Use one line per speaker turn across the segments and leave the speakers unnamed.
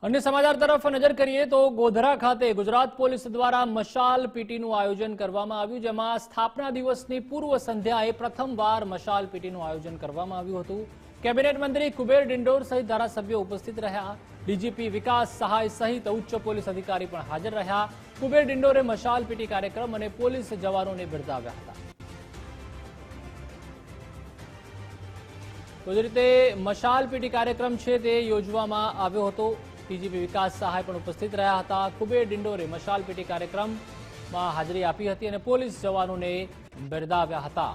अन्य समाचार तरफ नजर करिए तो गोधरा खाते गुजरात पोलीस द्वारा मशाल पीटीનું આયોજન કરવામાં આવ્યું, જેમાં સ્થાપના દિવસની પૂર્વ સંધ્યાએ પ્રથમવાર મશાલ પીટીનું આયોજન કરવામાં આવ્યું હતું। કેબિનેટ મંત્રી કુબેર ડિંડોર સહિત ધારાસભ્યો ઉપસ્થિત રહ્યા। ડીજીપી વિકાસ સહાય સહિત ઉચ્ચ પોલીસ અધિકારી પણ હાજર રહ્યા। કુબેર ડિંડોરે મશાલ પીટી કાર્યક્રમ અને પોલીસ જવાનોને બિરદાવ્યા હતા। તો જે રીતે મશાલ પીટી કાર્યક્રમ છે તે યોજવામાં આવ્યો હતો। ડીજીપી વિકાસ સહાય પણ ઉપસ્થિત રહ્યા હતા। કુબેર ડિંડોરે મશાલ પીટી કાર્યક્રમમાં હાજરી આપી હતી અને પોલીસ જવાનોને બિરદાવ્યા હતા।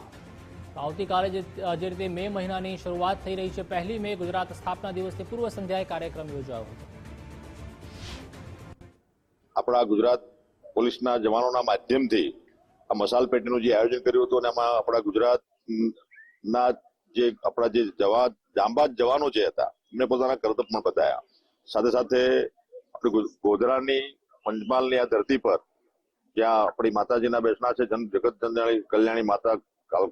આવતીકાલે જે રીતે મે મહિનાની શરૂઆત થઈ રહી છે, 1 મે ગુજરાત સ્થાપના દિવસની પૂર્વ સંધ્યાએ કાર્યક્રમ યોજાયો હતો।
આપણા ગુજરાત પોલીસના જવાનોના માધ્યમથી આ મશાલ પેટીનું જે આયોજન કર્યું હતું અને એમાં આપણા ગુજરાતના જે આપણા જે જાંબાજ જવાનો જે હતા એમને પોતાના કરતબ પણ બતાવ્યા। સાથે સાથે આપણી ગોધરાની પંચમહાલની આ ધરતી પર જ્યાં આપણી માતાજીના બેસણા છે, જગત કલ્યાણી માતા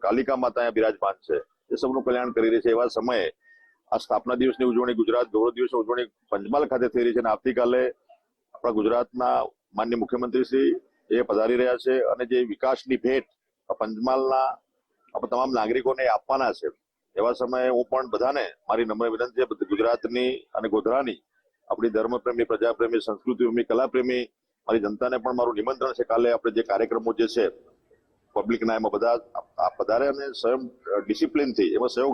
કાલિકા માતા અહીંયા બિરાજમાન છે, એ સૌનું કલ્યાણ કરી રહી છે। એવા સમયે આ સ્થાપના દિવસની ઉજવણી, ગુજરાત ગૌરવ દિવસની ઉજવણી પંચમહાલ ખાતે થઈ રહી છે અને આવતીકાલે આપણા ગુજરાતના માનનીય મુખ્યમંત્રી શ્રી એ પધારી રહ્યા છે અને જે વિકાસની ભેટ પંચમહાલના આપણે તમામ નાગરિકોને આપવાના છે। એવા સમયે હું પણ બધાને મારી નમ્ર વિનંતી છે, ગુજરાતની અને ગોધરાની આપણી ધર્મપ્રેમી, પ્રજાપ્રેમી, સંસ્કૃતિપ્રેમી, કલાપ્રેમી મારી જનતાને પણ મારું નિમંત્રણ છે। કાલે આપણે જે કાર્યક્રમો જે છે પબ્લિકના, એમાં બધા પધારે અને સ્વયં ડિસિપ્લિનથી એમાં સહયોગ આપે।